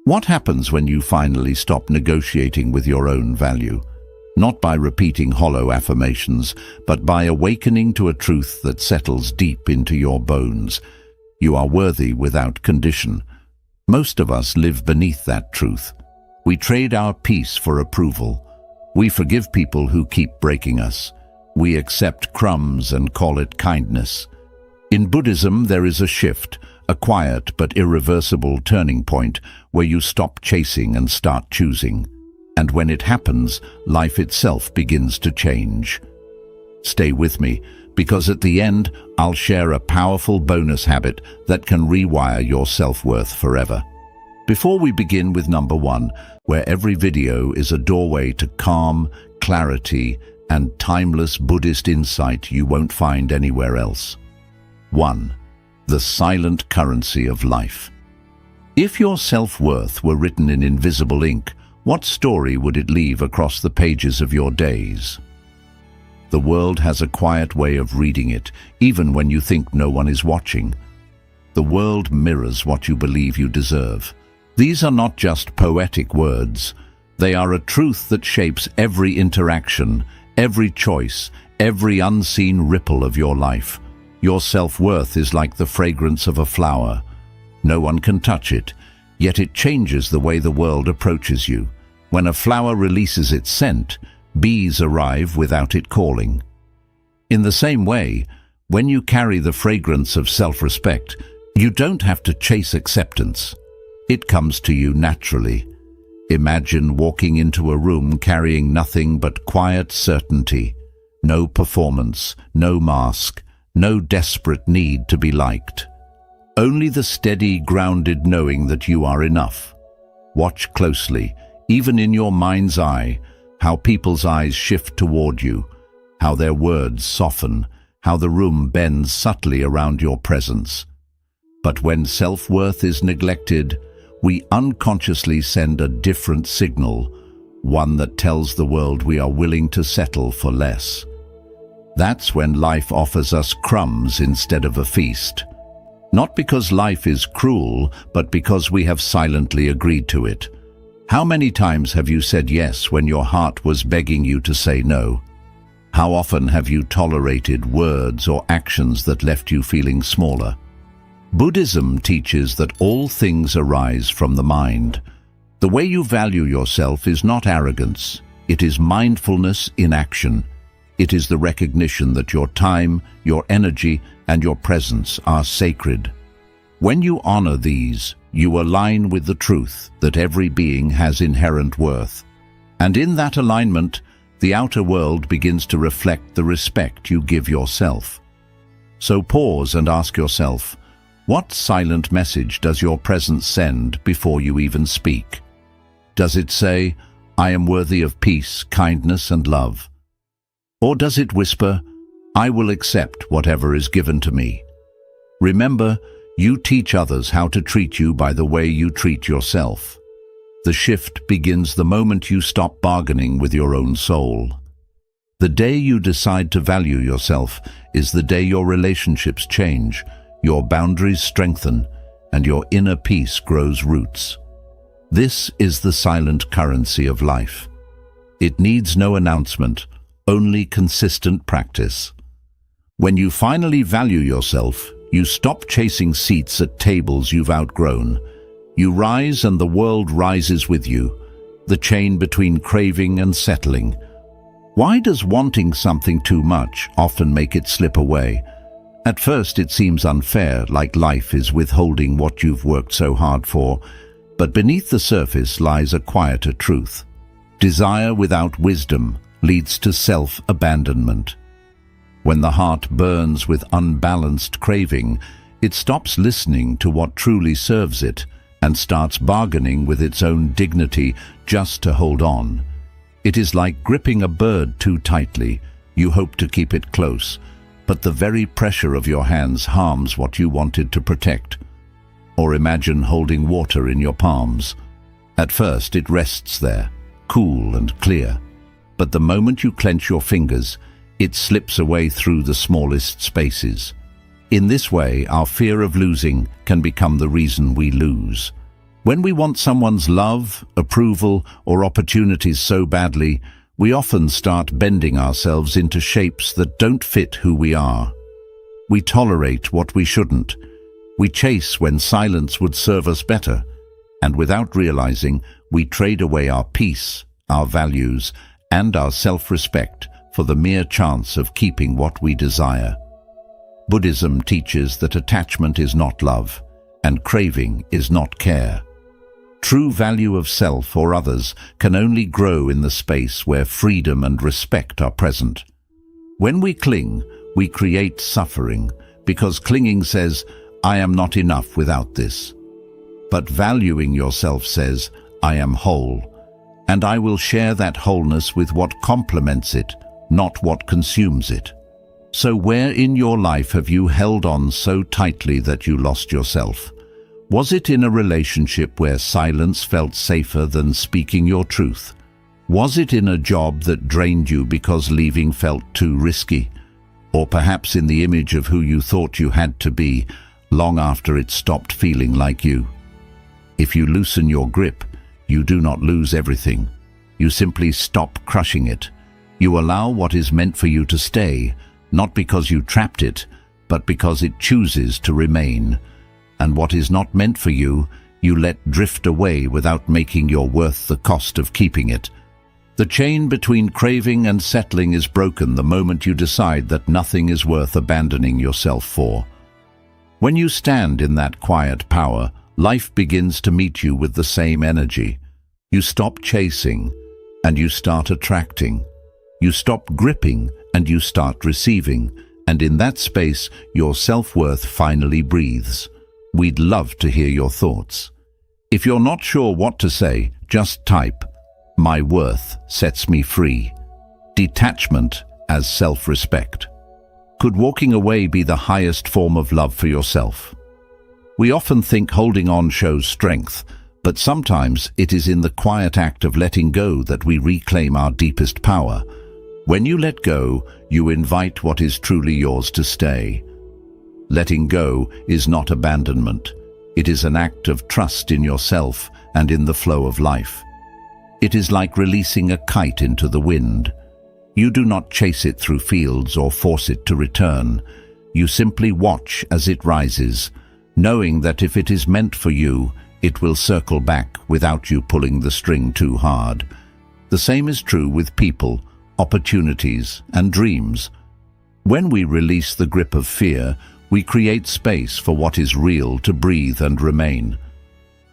What happens when you finally stop negotiating with your own value? Not by repeating hollow affirmations, but by awakening to a truth that settles deep into your bones. You are worthy without condition. Most of us live beneath that truth. We trade our peace for approval. We forgive people who keep breaking us. We accept crumbs and call it kindness. In Buddhism, there is a shift, a quiet but irreversible turning point where you stop chasing and start choosing. And when it happens, life itself begins to change. Stay with me, because at the end, I'll share a powerful bonus habit that can rewire your self-worth forever. Before we begin with number 1, where every video is a doorway to calm, clarity, and timeless Buddhist insight you won't find anywhere else. 1. The silent currency of life. If your self-worth were written in invisible ink, what story would it leave across the pages of your days? The world has a quiet way of reading it, even when you think no one is watching. The world mirrors what you believe you deserve. These are not just poetic words. They are a truth that shapes every interaction, every choice, every unseen ripple of your life. Your self-worth is like the fragrance of a flower. No one can touch it, yet it changes the way the world approaches you. When a flower releases its scent, bees arrive without it calling. In the same way, when you carry the fragrance of self-respect, you don't have to chase acceptance. It comes to you naturally. Imagine walking into a room carrying nothing but quiet certainty. No performance, no mask, no desperate need to be liked. Only the steady, grounded knowing that you are enough. Watch closely, even in your mind's eye, how people's eyes shift toward you, how their words soften, how the room bends subtly around your presence. But when self-worth is neglected, we unconsciously send a different signal, one that tells the world we are willing to settle for less. That's when life offers us crumbs instead of a feast. Not because life is cruel, but because we have silently agreed to it. How many times have you said yes when your heart was begging you to say no? How often have you tolerated words or actions that left you feeling smaller? Buddhism teaches that all things arise from the mind. The way you value yourself is not arrogance. It is mindfulness in action. It is the recognition that your time, your energy, and your presence are sacred. When you honor these, you align with the truth that every being has inherent worth. And in that alignment, the outer world begins to reflect the respect you give yourself. So pause and ask yourself, what silent message does your presence send before you even speak? Does it say, I am worthy of peace, kindness, and love? Or does it whisper, I will accept whatever is given to me? Remember, you teach others how to treat you by the way you treat yourself. The shift begins the moment you stop bargaining with your own soul. The day you decide to value yourself is the day your relationships change, your boundaries strengthen, and your inner peace grows roots. This is the silent currency of life. It needs no announcement, only consistent practice. When you finally value yourself, you stop chasing seats at tables you've outgrown. You rise and the world rises with you, the chain between craving and settling. Why does wanting something too much often make it slip away? At first it seems unfair, like life is withholding what you've worked so hard for, but beneath the surface lies a quieter truth. Desire without wisdom leads to self-abandonment. When the heart burns with unbalanced craving, it stops listening to what truly serves it and starts bargaining with its own dignity just to hold on. It is like gripping a bird too tightly. You hope to keep it close, but the very pressure of your hands harms what you wanted to protect. Or imagine holding water in your palms. At first it rests there, cool and clear. But the moment you clench your fingers, it slips away through the smallest spaces. In this way, our fear of losing can become the reason we lose. When we want someone's love, approval, or opportunities so badly, we often start bending ourselves into shapes that don't fit who we are. We tolerate what we shouldn't. We chase when silence would serve us better. And without realizing, we trade away our peace, our values, and our self-respect for the mere chance of keeping what we desire. Buddhism teaches that attachment is not love, and craving is not care. True value of self or others can only grow in the space where freedom and respect are present. When we cling, we create suffering, because clinging says, "I am not enough without this." But valuing yourself says, "I am whole, and I will share that wholeness with what complements it, not what consumes it." So where in your life have you held on so tightly that you lost yourself? Was it in a relationship where silence felt safer than speaking your truth? Was it in a job that drained you because leaving felt too risky? Or perhaps in the image of who you thought you had to be, long after it stopped feeling like you? If you loosen your grip, you do not lose everything. You simply stop crushing it. You allow what is meant for you to stay, not because you trapped it, but because it chooses to remain. And what is not meant for you, you let drift away without making your worth the cost of keeping it. The chain between craving and settling is broken the moment you decide that nothing is worth abandoning yourself for. When you stand in that quiet power, life begins to meet you with the same energy. You stop chasing, and you start attracting. You stop gripping, and you start receiving. And in that space, your self-worth finally breathes. We'd love to hear your thoughts. If you're not sure what to say, just type, "My worth sets me free." Detachment as self-respect. Could walking away be the highest form of love for yourself? We often think holding on shows strength, but sometimes it is in the quiet act of letting go that we reclaim our deepest power. When you let go, you invite what is truly yours to stay. Letting go is not abandonment. It is an act of trust in yourself and in the flow of life. It is like releasing a kite into the wind. You do not chase it through fields or force it to return. You simply watch as it rises, knowing that if it is meant for you, it will circle back without you pulling the string too hard. The same is true with people, opportunities, and dreams. When we release the grip of fear, we create space for what is real to breathe and remain.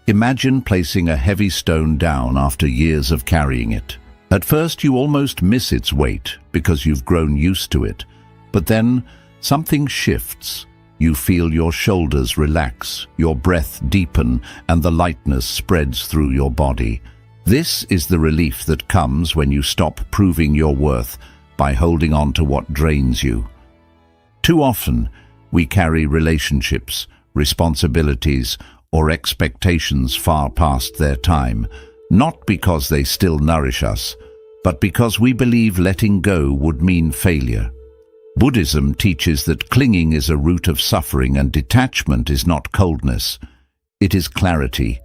Imagine placing a heavy stone down after years of carrying it. At first you almost miss its weight because you've grown used to it, but then something shifts. You feel your shoulders relax, your breath deepen, and the lightness spreads through your body. This is the relief that comes when you stop proving your worth by holding on to what drains you. Too often, we carry relationships, responsibilities, or expectations far past their time, not because they still nourish us, but because we believe letting go would mean failure. Buddhism teaches that clinging is a root of suffering and detachment is not coldness. It is clarity.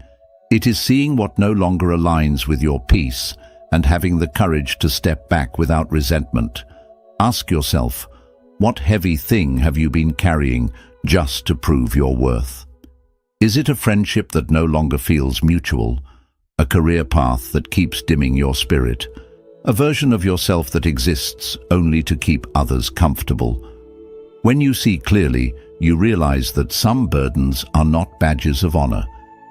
It is seeing what no longer aligns with your peace and having the courage to step back without resentment. Ask yourself, what heavy thing have you been carrying just to prove your worth? Is it a friendship that no longer feels mutual? A career path that keeps dimming your spirit? A version of yourself that exists only to keep others comfortable? When you see clearly, you realize that some burdens are not badges of honor.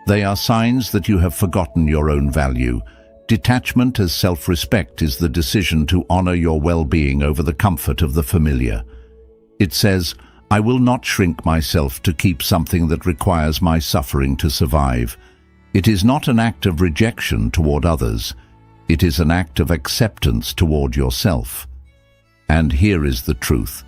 They are signs that you have forgotten your own value. Detachment as self-respect is the decision to honor your well-being over the comfort of the familiar. It says, "I will not shrink myself to keep something that requires my suffering to survive." It is not an act of rejection toward others. It is an act of acceptance toward yourself. And here is the truth.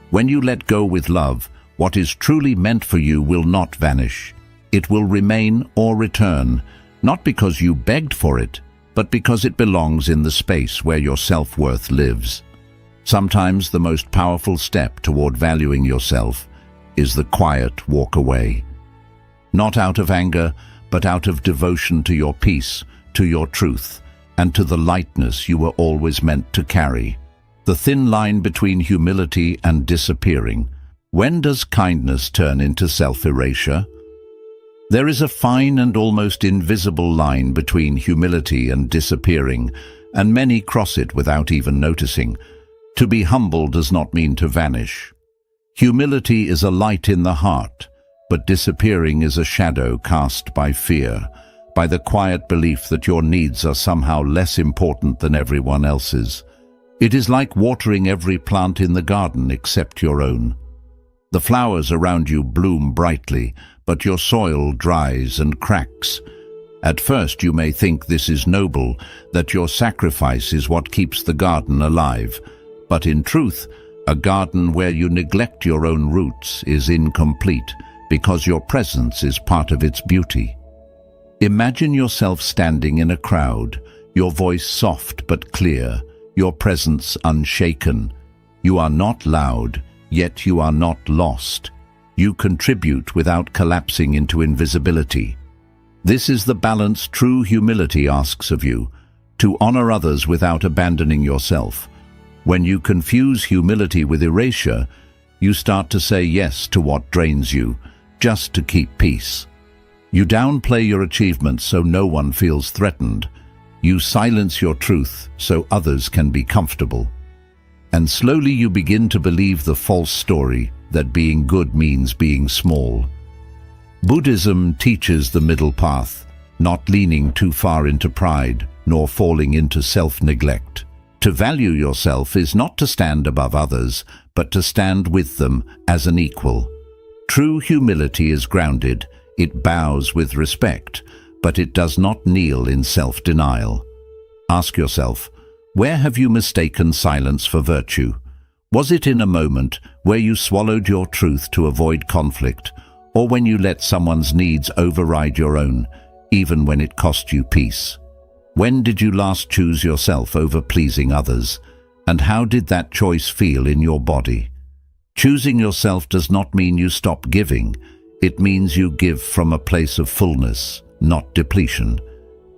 When you let go with love, what is truly meant for you will not vanish. It will remain or return, not because you begged for it, but because it belongs in the space where your self-worth lives. Sometimes the most powerful step toward valuing yourself is the quiet walk away. Not out of anger, but out of devotion to your peace, to your truth, and to the lightness you were always meant to carry. The thin line between humility and disappearing. When does kindness turn into self-erasure? There is a fine and almost invisible line between humility and disappearing, and many cross it without even noticing. To be humble does not mean to vanish. Humility is a light in the heart, but disappearing is a shadow cast by fear, by the quiet belief that your needs are somehow less important than everyone else's. It is like watering every plant in the garden except your own. The flowers around you bloom brightly, but your soil dries and cracks. At first you may think this is noble, that your sacrifice is what keeps the garden alive. But in truth, a garden where you neglect your own roots is incomplete, because your presence is part of its beauty. Imagine yourself standing in a crowd, your voice soft but clear, your presence unshaken. You are not loud, yet you are not lost. You contribute without collapsing into invisibility. This is the balance true humility asks of you, to honor others without abandoning yourself. When you confuse humility with erasure, you start to say yes to what drains you, just to keep peace. You downplay your achievements so no one feels threatened. You silence your truth so others can be comfortable. And slowly you begin to believe the false story that being good means being small. Buddhism teaches the middle path, not leaning too far into pride, nor falling into self-neglect. To value yourself is not to stand above others, but to stand with them as an equal. True humility is grounded. It bows with respect, but it does not kneel in self-denial. Ask yourself, where have you mistaken silence for virtue? Was it in a moment where you swallowed your truth to avoid conflict, or when you let someone's needs override your own, even when it cost you peace? When did you last choose yourself over pleasing others? And how did that choice feel in your body? Choosing yourself does not mean you stop giving. It means you give from a place of fullness, not depletion.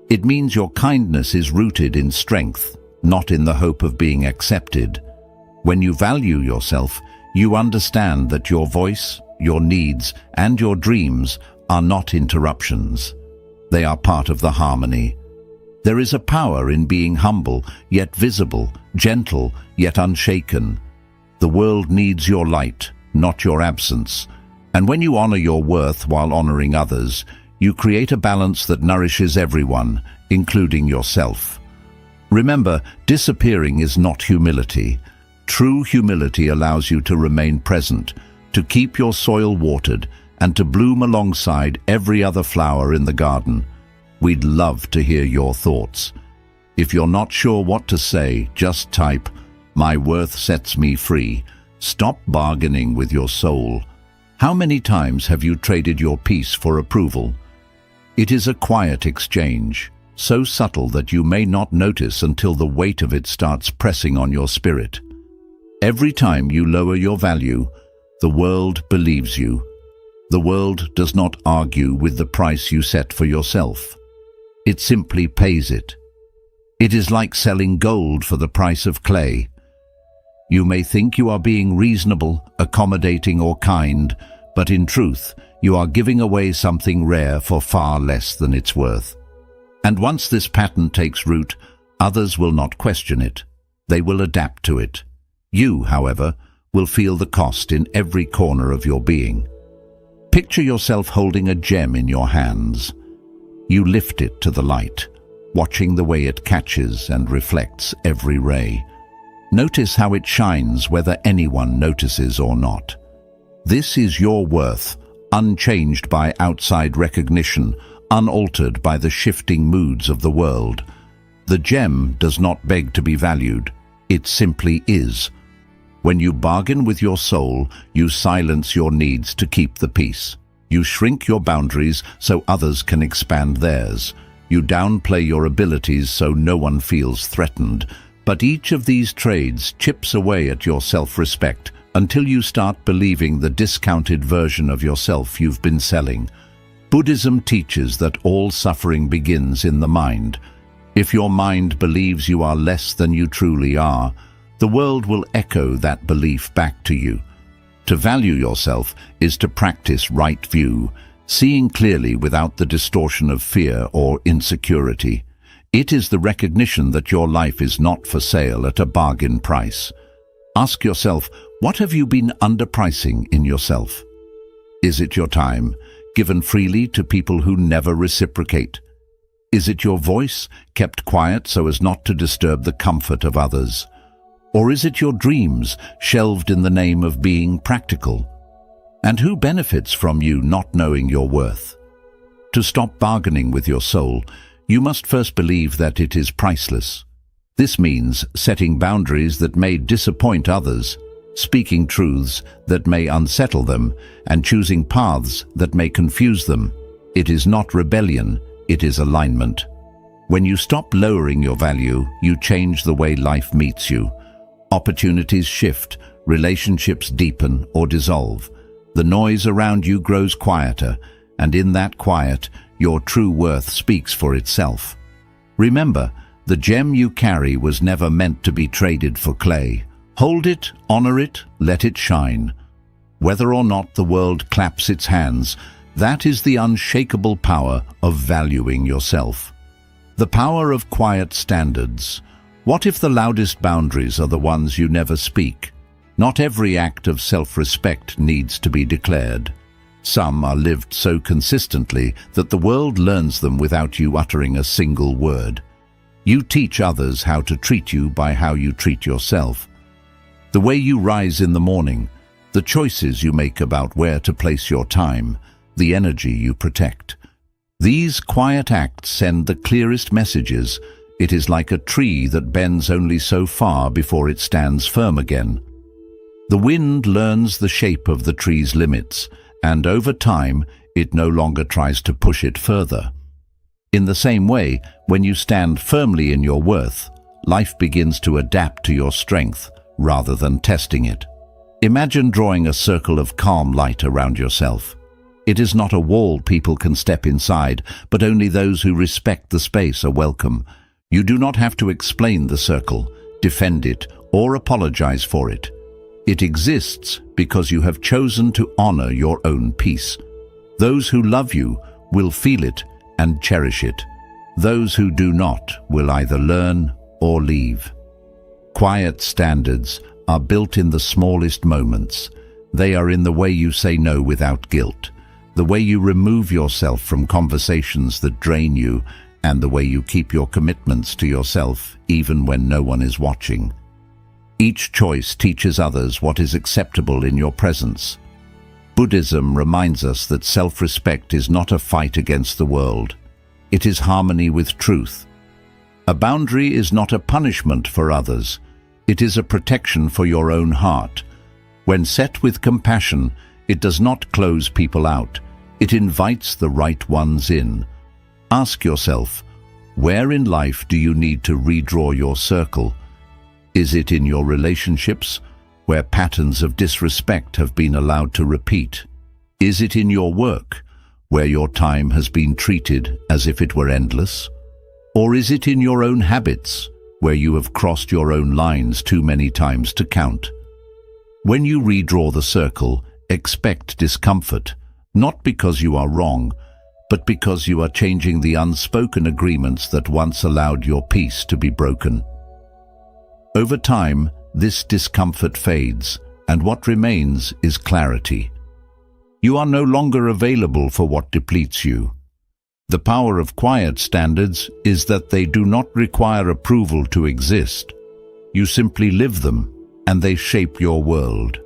It means your kindness is rooted in strength, not in the hope of being accepted. When you value yourself, you understand that your voice, your needs, and your dreams are not interruptions. They are part of the harmony. There is a power in being humble, yet visible, gentle, yet unshaken. The world needs your light, not your absence. And when you honor your worth while honoring others, you create a balance that nourishes everyone, including yourself. Remember, disappearing is not humility. True humility allows you to remain present, to keep your soil watered, and to bloom alongside every other flower in the garden. We'd love to hear your thoughts. If you're not sure what to say, just type, "My worth sets me free." Stop bargaining with your soul. How many times have you traded your peace for approval? It is a quiet exchange, so subtle that you may not notice until the weight of it starts pressing on your spirit. Every time you lower your value, the world believes you. The world does not argue with the price you set for yourself. It simply pays it. It is like selling gold for the price of clay. You may think you are being reasonable, accommodating, or kind, but in truth, you are giving away something rare for far less than it's worth. And once this pattern takes root, others will not question it. They will adapt to it. You, however, will feel the cost in every corner of your being. Picture yourself holding a gem in your hands. You lift it to the light, watching the way it catches and reflects every ray. Notice how it shines whether anyone notices or not. This is your worth, unchanged by outside recognition, unaltered by the shifting moods of the world. The gem does not beg to be valued. It simply is. When you bargain with your soul, you silence your needs to keep the peace. You shrink your boundaries so others can expand theirs. You downplay your abilities so no one feels threatened. But each of these trades chips away at your self-respect until you start believing the discounted version of yourself you've been selling. Buddhism teaches that all suffering begins in the mind. If your mind believes you are less than you truly are, the world will echo that belief back to you. To value yourself is to practice right view, seeing clearly without the distortion of fear or insecurity. It is the recognition that your life is not for sale at a bargain price. Ask yourself, what have you been underpricing in yourself? Is it your time, given freely to people who never reciprocate? Is it your voice, kept quiet so as not to disturb the comfort of others? Or is it your dreams, shelved in the name of being practical? And who benefits from you not knowing your worth? To stop bargaining with your soul, you must first believe that it is priceless. This means setting boundaries that may disappoint others, speaking truths that may unsettle them, and choosing paths that may confuse them. It is not rebellion, it is alignment. When you stop lowering your value, you change the way life meets you. Opportunities shift, relationships deepen or dissolve. The noise around you grows quieter, and in that quiet, your true worth speaks for itself. Remember, the gem you carry was never meant to be traded for clay. Hold it, honor it, let it shine. Whether or not the world claps its hands, that is the unshakable power of valuing yourself. The power of quiet standards. What if the loudest boundaries are the ones you never speak? Not every act of self-respect needs to be declared. Some are lived so consistently that the world learns them without you uttering a single word. You teach others how to treat you by how you treat yourself. The way you rise in the morning, the choices you make about where to place your time, the energy you protect. These quiet acts send the clearest messages. It is like a tree that bends only so far before it stands firm again. The wind learns the shape of the tree's limits, and over time, it no longer tries to push it further. In the same way, when you stand firmly in your worth, life begins to adapt to your strength rather than testing it. Imagine drawing a circle of calm light around yourself. It is not a wall people can step inside, but only those who respect the space are welcome. You do not have to explain the circle, defend it, or apologize for it. It exists because you have chosen to honor your own peace. Those who love you will feel it and cherish it. Those who do not will either learn or leave. Quiet standards are built in the smallest moments. They are in the way you say no without guilt, the way you remove yourself from conversations that drain you, and the way you keep your commitments to yourself even when no one is watching. Each choice teaches others what is acceptable in your presence. Buddhism reminds us that self-respect is not a fight against the world. It is harmony with truth. A boundary is not a punishment for others. It is a protection for your own heart. When set with compassion, it does not close people out. It invites the right ones in. Ask yourself, where in life do you need to redraw your circle? Is it in your relationships, where patterns of disrespect have been allowed to repeat? Is it in your work, where your time has been treated as if it were endless? Or is it in your own habits, where you have crossed your own lines too many times to count? When you redraw the circle, expect discomfort, not because you are wrong, but because you are changing the unspoken agreements that once allowed your peace to be broken. Over time, this discomfort fades, and what remains is clarity. You are no longer available for what depletes you. The power of quiet standards is that they do not require approval to exist. You simply live them, and they shape your world.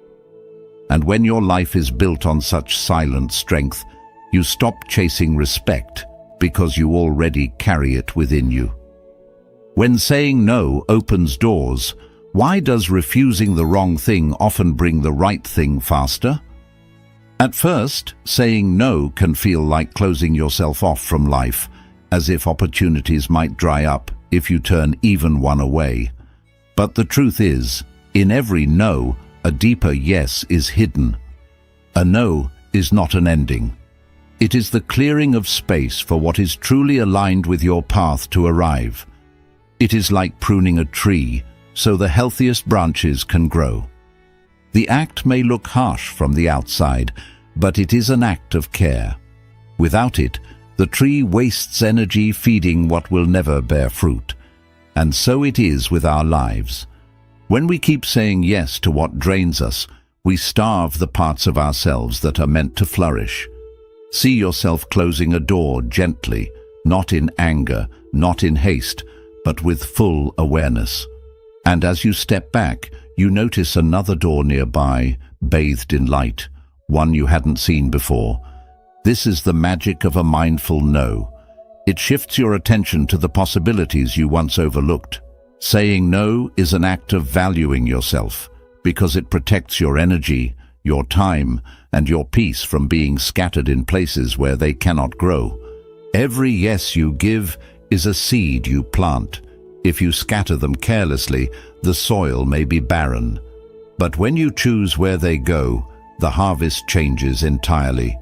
And when your life is built on such silent strength, you stop chasing respect because you already carry it within you. When saying no opens doors, why does refusing the wrong thing often bring the right thing faster? At first, saying no can feel like closing yourself off from life, as if opportunities might dry up if you turn even one away. But the truth is, in every no, a deeper yes is hidden. A no is not an ending. It is the clearing of space for what is truly aligned with your path to arrive. It is like pruning a tree, so the healthiest branches can grow. The act may look harsh from the outside, but it is an act of care. Without it, the tree wastes energy feeding what will never bear fruit. And so it is with our lives. When we keep saying yes to what drains us, we starve the parts of ourselves that are meant to flourish. See yourself closing a door gently, not in anger, not in haste, but with full awareness. And as you step back, you notice another door nearby, bathed in light, one you hadn't seen before. This is the magic of a mindful no. It shifts your attention to the possibilities you once overlooked. Saying no is an act of valuing yourself, because it protects your energy, your time, and your peace from being scattered in places where they cannot grow. Every yes you give is a seed you plant. If you scatter them carelessly, the soil may be barren. But when you choose where they go, the harvest changes entirely.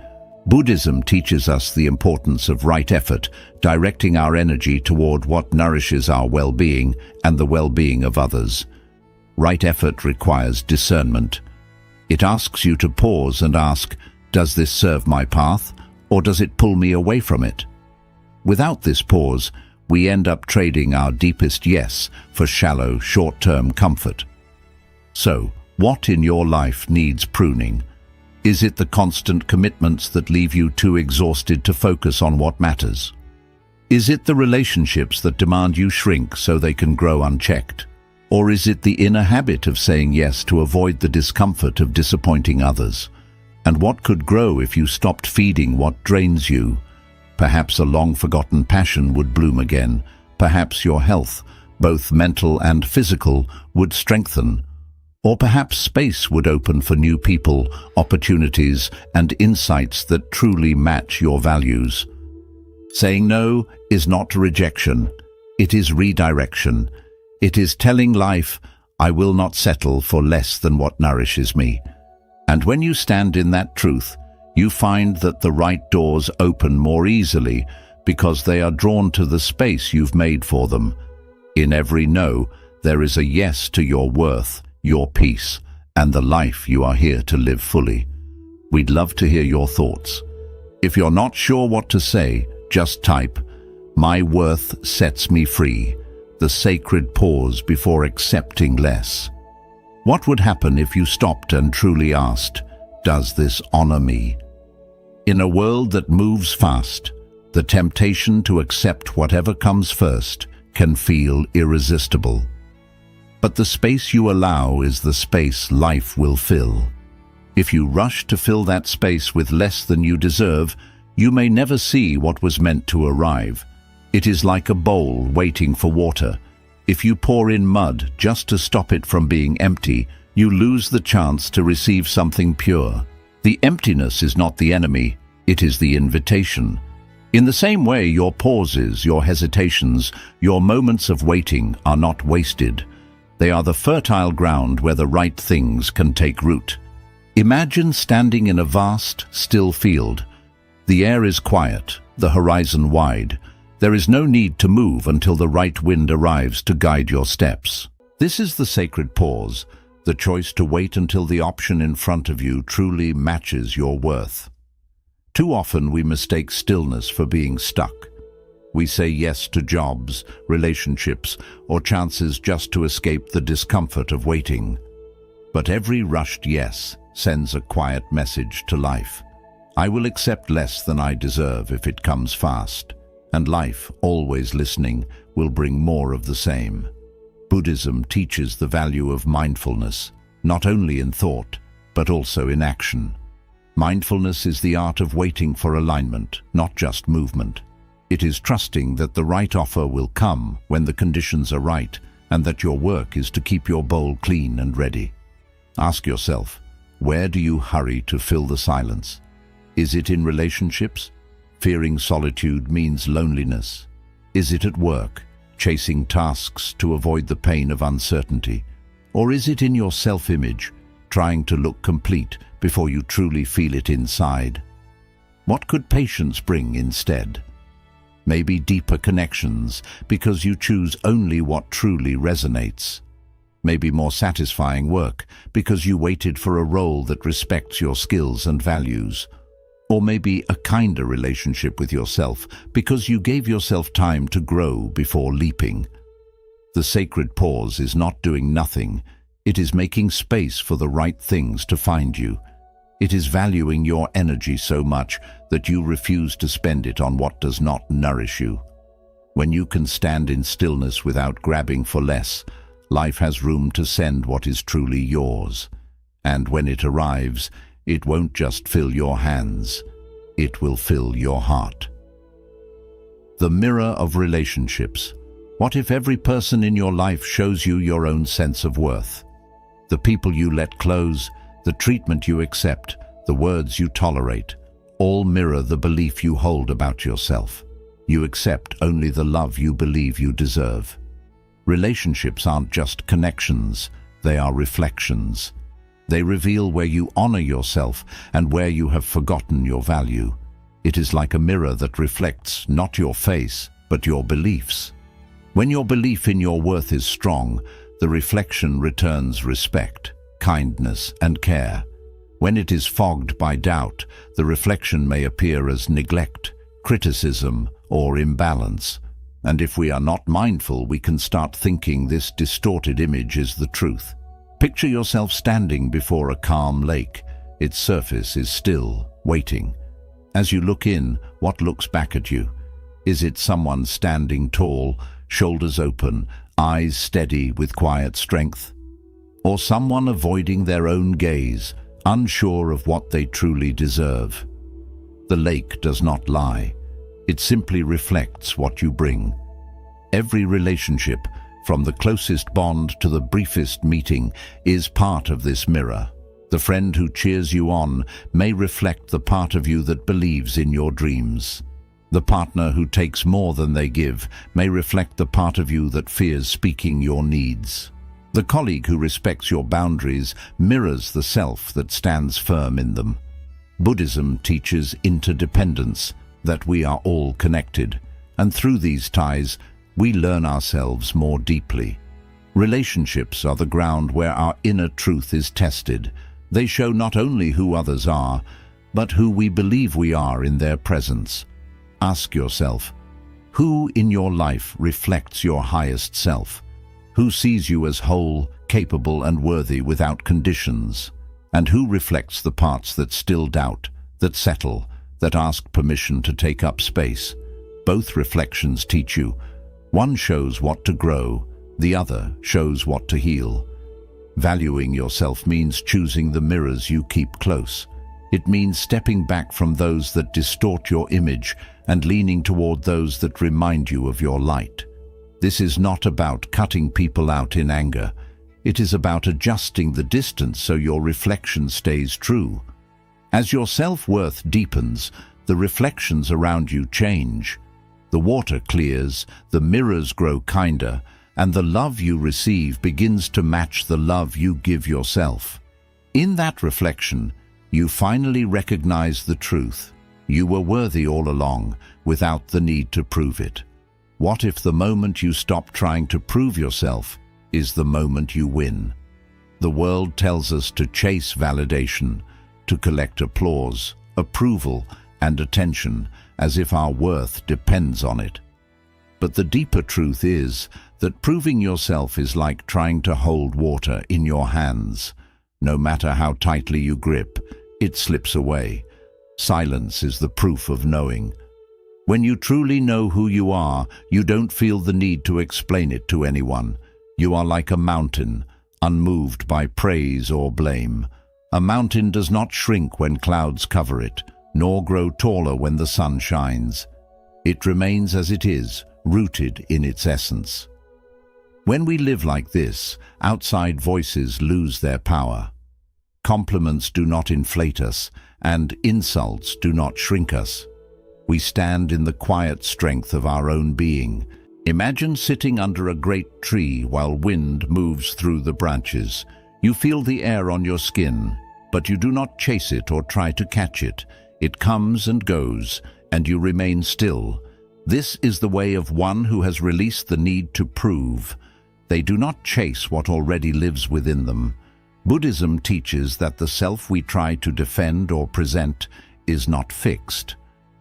Buddhism teaches us the importance of right effort, directing our energy toward what nourishes our well-being and the well-being of others. Right effort requires discernment. It asks you to pause and ask, does this serve my path, or does it pull me away from it? Without this pause, we end up trading our deepest yes for shallow, short-term comfort. So, what in your life needs pruning? Is it the constant commitments that leave you too exhausted to focus on what matters? Is it the relationships that demand you shrink so they can grow unchecked? Or is it the inner habit of saying yes to avoid the discomfort of disappointing others? And what could grow if you stopped feeding what drains you? Perhaps a long-forgotten passion would bloom again. Perhaps your health, both mental and physical, would strengthen. Or perhaps space would open for new people, opportunities, and insights that truly match your values. Saying no is not rejection. It is redirection. It is telling life, I will not settle for less than what nourishes me. And when you stand in that truth, you find that the right doors open more easily because they are drawn to the space you've made for them. In every no, there is a yes to your worth, your peace, and the life you are here to live fully. We'd love to hear your thoughts. If you're not sure what to say, just type, "My worth sets me free," the sacred pause before accepting less. What would happen if you stopped and truly asked, does this honor me? In a world that moves fast, the temptation to accept whatever comes first can feel irresistible. But the space you allow is the space life will fill. If you rush to fill that space with less than you deserve, you may never see what was meant to arrive. It is like a bowl waiting for water. If you pour in mud just to stop it from being empty, you lose the chance to receive something pure. The emptiness is not the enemy, it is the invitation. In the same way, your pauses, your hesitations, your moments of waiting are not wasted. They are the fertile ground where the right things can take root. Imagine standing in a vast, still field. The air is quiet, the horizon wide. There is no need to move until the right wind arrives to guide your steps. This is the sacred pause, the choice to wait until the option in front of you truly matches your worth. Too often we mistake stillness for being stuck. We say yes to jobs, relationships, or chances just to escape the discomfort of waiting. But every rushed yes sends a quiet message to life. I will accept less than I deserve if it comes fast. And life, always listening, will bring more of the same. Buddhism teaches the value of mindfulness, not only in thought, but also in action. Mindfulness is the art of waiting for alignment, not just movement. It is trusting that the right offer will come when the conditions are right, and that your work is to keep your bowl clean and ready. Ask yourself, where do you hurry to fill the silence? Is it in relationships? Fearing solitude means loneliness. Is it at work, chasing tasks to avoid the pain of uncertainty? Or is it in your self-image, trying to look complete before you truly feel it inside? What could patience bring instead? Maybe deeper connections, because you choose only what truly resonates. Maybe more satisfying work, because you waited for a role that respects your skills and values. Or maybe a kinder relationship with yourself, because you gave yourself time to grow before leaping. The sacred pause is not doing nothing. It is making space for the right things to find you. It is valuing your energy so much that you refuse to spend it on what does not nourish you. When you can stand in stillness without grabbing for less, life has room to send what is truly yours. And when it arrives, it won't just fill your hands, it will fill your heart. The mirror of relationships. What if every person in your life shows you your own sense of worth? The people you let close, the treatment you accept, the words you tolerate, all mirror the belief you hold about yourself. You accept only the love you believe you deserve. Relationships aren't just connections, they are reflections. They reveal where you honor yourself and where you have forgotten your value. It is like a mirror that reflects not your face, but your beliefs. When your belief in your worth is strong, the reflection returns respect, kindness, and care. When it is fogged by doubt, the reflection may appear as neglect, criticism, or imbalance. And if we are not mindful, we can start thinking this distorted image is the truth. Picture yourself standing before a calm lake. Its surface is still, waiting. As you look in, what looks back at you? Is it someone standing tall, shoulders open, eyes steady with quiet strength? Or someone avoiding their own gaze, unsure of what they truly deserve? The lake does not lie. It simply reflects what you bring. Every relationship, from the closest bond to the briefest meeting, is part of this mirror. The friend who cheers you on may reflect the part of you that believes in your dreams. The partner who takes more than they give may reflect the part of you that fears speaking your needs. The colleague who respects your boundaries mirrors the self that stands firm in them. Buddhism teaches interdependence, that we are all connected, and through these ties, we learn ourselves more deeply. Relationships are the ground where our inner truth is tested. They show not only who others are, but who we believe we are in their presence. Ask yourself, who in your life reflects your highest self? Who sees you as whole, capable, and worthy without conditions? And who reflects the parts that still doubt, that settle, that ask permission to take up space? Both reflections teach you. One shows what to grow, the other shows what to heal. Valuing yourself means choosing the mirrors you keep close. It means stepping back from those that distort your image and leaning toward those that remind you of your light. This is not about cutting people out in anger. It is about adjusting the distance so your reflection stays true. As your self-worth deepens, the reflections around you change. The water clears, the mirrors grow kinder, and the love you receive begins to match the love you give yourself. In that reflection, you finally recognize the truth. You were worthy all along, without the need to prove it. What if the moment you stop trying to prove yourself is the moment you win? The world tells us to chase validation, to collect applause, approval, and attention, as if our worth depends on it. But the deeper truth is that proving yourself is like trying to hold water in your hands. No matter how tightly you grip, it slips away. Silence is the proof of knowing. When you truly know who you are, you don't feel the need to explain it to anyone. You are like a mountain, unmoved by praise or blame. A mountain does not shrink when clouds cover it, nor grow taller when the sun shines. It remains as it is, rooted in its essence. When we live like this, outside voices lose their power. Compliments do not inflate us, and insults do not shrink us. We stand in the quiet strength of our own being. Imagine sitting under a great tree while wind moves through the branches. You feel the air on your skin, but you do not chase it or try to catch it. It comes and goes, and you remain still. This is the way of one who has released the need to prove. They do not chase what already lives within them. Buddhism teaches that the self we try to defend or present is not fixed.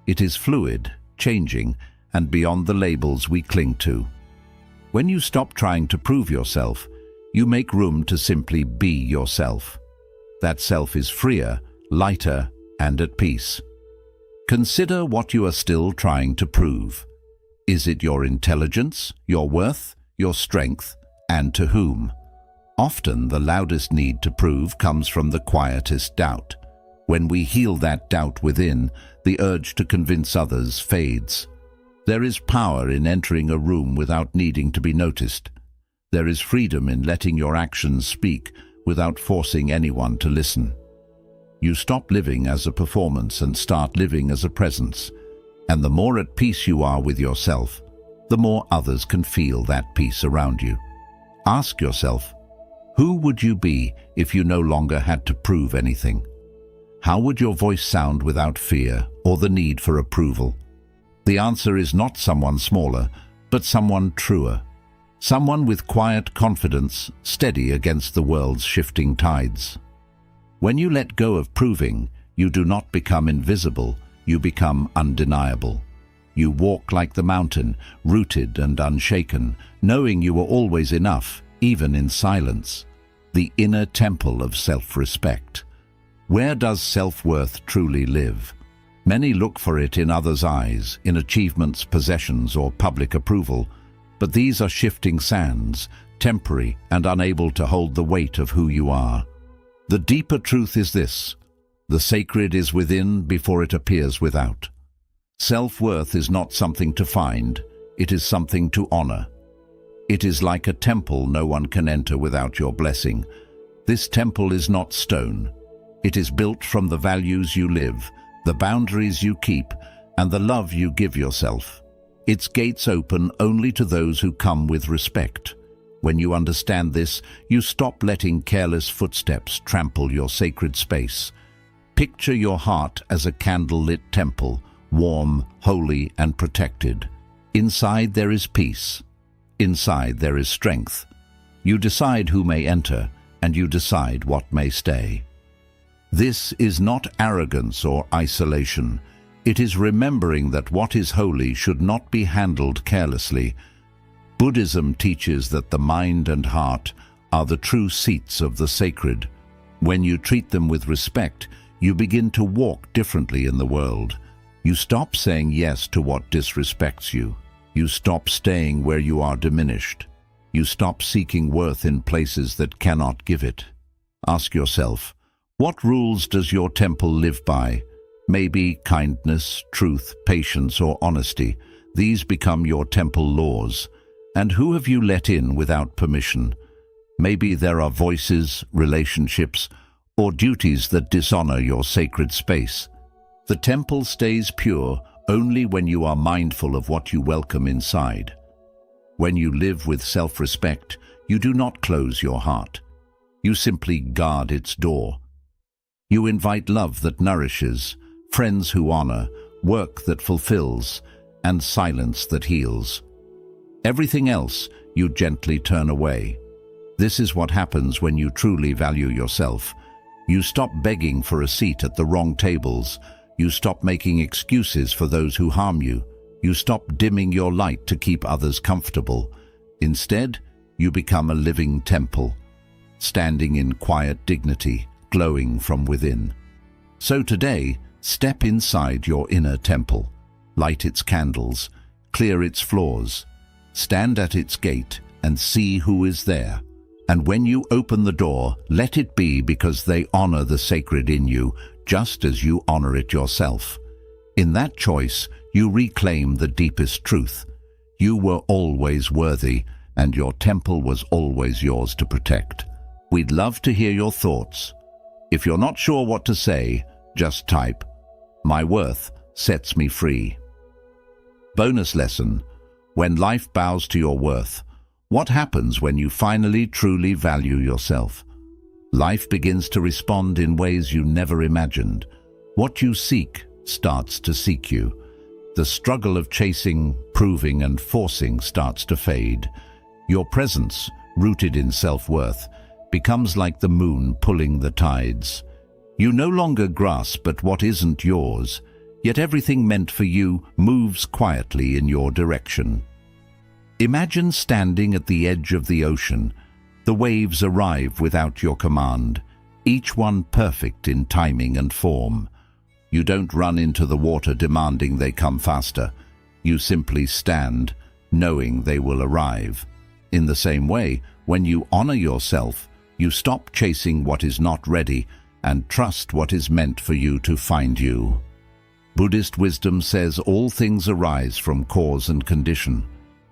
It is fluid, changing, and beyond the labels we cling to. When you stop trying to prove yourself, you make room to simply be yourself. That self is freer, lighter, and at peace. Consider what you are still trying to prove. Is it your intelligence, your worth, your strength, and to whom? Often the loudest need to prove comes from the quietest doubt. When we heal that doubt within, the urge to convince others fades. There is power in entering a room without needing to be noticed. There is freedom in letting your actions speak without forcing anyone to listen. You stop living as a performance and start living as a presence. And the more at peace you are with yourself, the more others can feel that peace around you. Ask yourself, who would you be if you no longer had to prove anything? How would your voice sound without fear or the need for approval? The answer is not someone smaller, but someone truer. Someone with quiet confidence, steady against the world's shifting tides. When you let go of proving, you do not become invisible, you become undeniable. You walk like the mountain, rooted and unshaken, knowing you are always enough, even in silence. The inner temple of self-respect. Where does self-worth truly live? Many look for it in others' eyes, in achievements, possessions, or public approval, but these are shifting sands, temporary and unable to hold the weight of who you are. The deeper truth is this: the sacred is within before it appears without. Self-worth is not something to find, it is something to honor. It is like a temple no one can enter without your blessing. This temple is not stone. It is built from the values you live, the boundaries you keep, and the love you give yourself. Its gates open only to those who come with respect. When you understand this, you stop letting careless footsteps trample your sacred space. Picture your heart as a candle-lit temple, warm, holy, and protected. Inside there is peace. Inside there is strength. You decide who may enter, and you decide what may stay. This is not arrogance or isolation. It is remembering that what is holy should not be handled carelessly. Buddhism teaches that the mind and heart are the true seats of the sacred. When you treat them with respect, you begin to walk differently in the world. You stop saying yes to what disrespects you. You stop staying where you are diminished. You stop seeking worth in places that cannot give it. Ask yourself, what rules does your temple live by? Maybe kindness, truth, patience, or honesty. These become your temple laws. And who have you let in without permission? Maybe there are voices, relationships, or duties that dishonor your sacred space. The temple stays pure only when you are mindful of what you welcome inside. When you live with self-respect, you do not close your heart. You simply guard its door. You invite love that nourishes, friends who honor, work that fulfills, and silence that heals. Everything else you gently turn away. This is what happens when you truly value yourself. You stop begging for a seat at the wrong tables. You stop making excuses for those who harm you. You stop dimming your light to keep others comfortable. Instead, you become a living temple, standing in quiet dignity, glowing from within. So today, step inside your inner temple, light its candles, clear its floors, stand at its gate and see who is there. And when you open the door, let it be because they honor the sacred in you, just as you honor it yourself. In that choice, you reclaim the deepest truth. You were always worthy, and your temple was always yours to protect. We'd love to hear your thoughts. If you're not sure what to say, just type, "My worth sets me free." Bonus lesson: when life bows to your worth, what happens when you finally truly value yourself? Life begins to respond in ways you never imagined. What you seek, starts to seek you. The struggle of chasing, proving, and forcing starts to fade. Your presence, rooted in self-worth, becomes like the moon pulling the tides. You no longer grasp at what isn't yours, yet everything meant for you moves quietly in your direction. Imagine standing at the edge of the ocean. The waves arrive without your command, each one perfect in timing and form. You don't run into the water demanding they come faster. You simply stand, knowing they will arrive. In the same way, when you honor yourself, you stop chasing what is not ready and trust what is meant for you to find you. Buddhist wisdom says all things arise from cause and condition.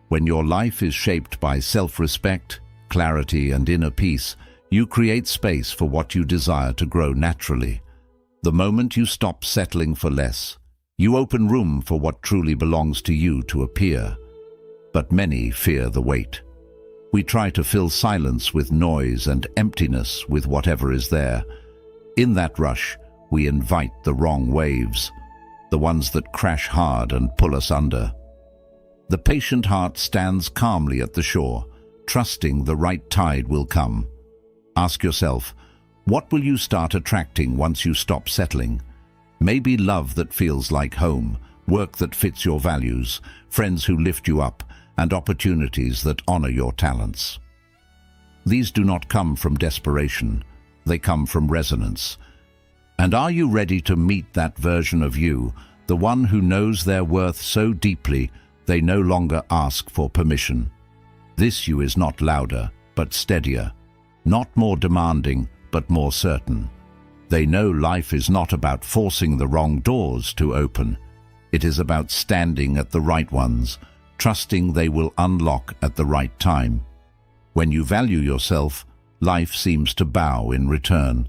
When your life is shaped by self-respect, clarity, and inner peace, you create space for what you desire to grow naturally. The moment you stop settling for less, you open room for what truly belongs to you to appear. But many fear the wait. We try to fill silence with noise and emptiness with whatever is there. In that rush, we invite the wrong waves, the ones that crash hard and pull us under. The patient heart stands calmly at the shore, trusting the right tide will come. Ask yourself, what will you start attracting once you stop settling? Maybe love that feels like home, work that fits your values, friends who lift you up, and opportunities that honor your talents. These do not come from desperation, they come from resonance. And are you ready to meet that version of you, the one who knows their worth so deeply they no longer ask for permission? This you is not louder, but steadier, not more demanding, but more certain. They know life is not about forcing the wrong doors to open. It is about standing at the right ones, trusting they will unlock at the right time. When you value yourself, life seems to bow in return.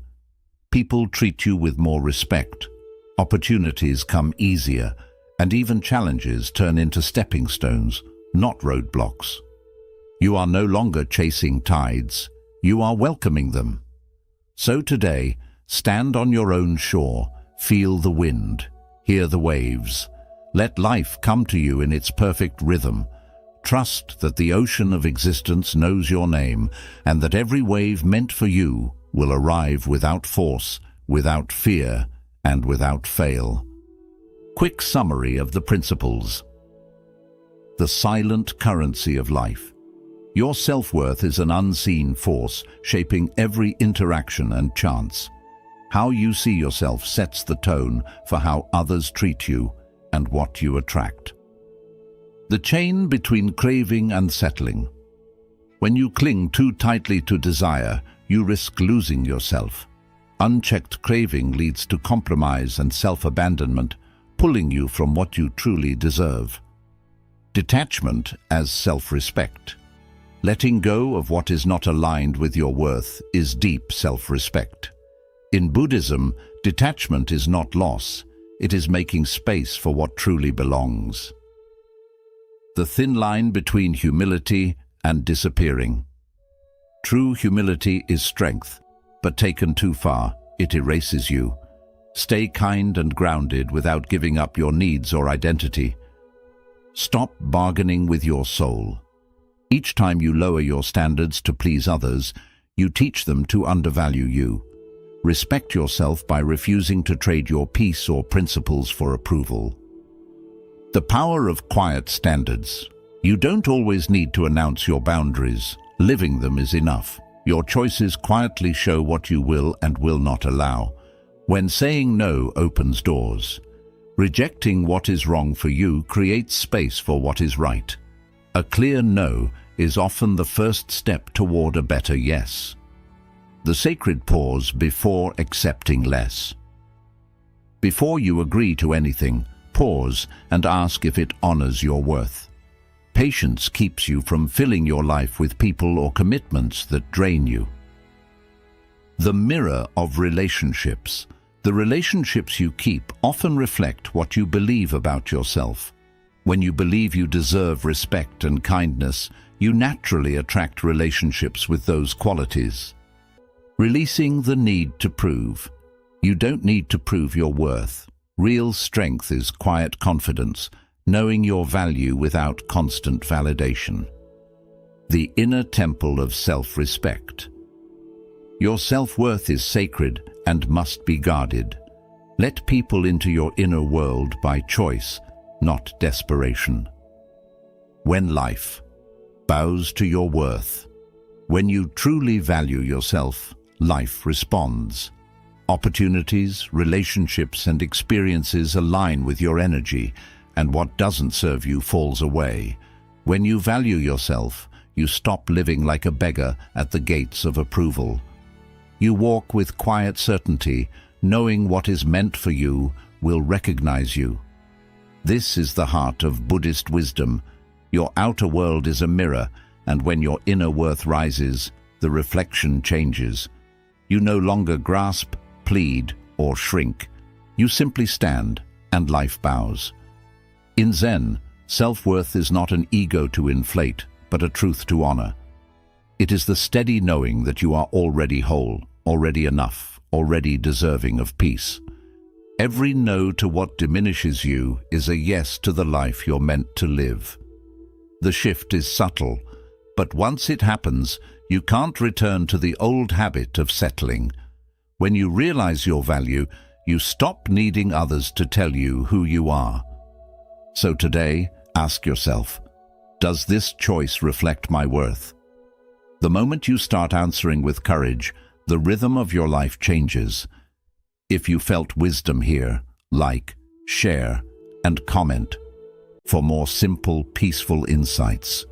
People treat you with more respect. Opportunities come easier, and even challenges turn into stepping stones, not roadblocks. You are no longer chasing tides, you are welcoming them. So today, stand on your own shore, feel the wind, hear the waves. Let life come to you in its perfect rhythm. Trust that the ocean of existence knows your name, and that every wave meant for you will arrive without force, without fear, and without fail. Quick summary of the principles. The silent currency of life. Your self-worth is an unseen force shaping every interaction and chance. How you see yourself sets the tone for how others treat you and what you attract. The chain between craving and settling. When you cling too tightly to desire, you risk losing yourself. Unchecked craving leads to compromise and self-abandonment, pulling you from what you truly deserve. Detachment as self-respect. Letting go of what is not aligned with your worth is deep self-respect. In Buddhism, detachment is not loss, it is making space for what truly belongs. The thin line between humility and disappearing. True humility is strength, but taken too far, it erases you. Stay kind and grounded without giving up your needs or identity. Stop bargaining with your soul. Each time you lower your standards to please others, you teach them to undervalue you. Respect yourself by refusing to trade your peace or principles for approval. The power of quiet standards. You don't always need to announce your boundaries. Living them is enough. Your choices quietly show what you will and will not allow. When saying no opens doors. Rejecting what is wrong for you creates space for what is right. A clear no is often the first step toward a better yes. The sacred pause before accepting less. Before you agree to anything, pause and ask if it honors your worth. Patience keeps you from filling your life with people or commitments that drain you. The mirror of relationships. The relationships you keep often reflect what you believe about yourself. When you believe you deserve respect and kindness, you naturally attract relationships with those qualities. Releasing the need to prove. You don't need to prove your worth. Real strength is quiet confidence, knowing your value without constant validation. The inner temple of self-respect. Your self-worth is sacred and must be guarded. Let people into your inner world by choice, not desperation. When life bows to your worth. When you truly value yourself, life responds. Opportunities, relationships, and experiences align with your energy, and what doesn't serve you falls away. When you value yourself, you stop living like a beggar at the gates of approval. You walk with quiet certainty, knowing what is meant for you will recognize you. This is the heart of Buddhist wisdom. Your outer world is a mirror, and when your inner worth rises, the reflection changes. You no longer grasp, plead, or shrink. You simply stand, and life bows. In Zen, self-worth is not an ego to inflate, but a truth to honor. It is the steady knowing that you are already whole, already enough, already deserving of peace. Every no to what diminishes you is a yes to the life you're meant to live. The shift is subtle, but once it happens, you can't return to the old habit of settling. When you realize your value, you stop needing others to tell you who you are. So today, ask yourself, does this choice reflect my worth? The moment you start answering with courage, the rhythm of your life changes. If you felt wisdom here, like, share, and comment for more simple, peaceful insights.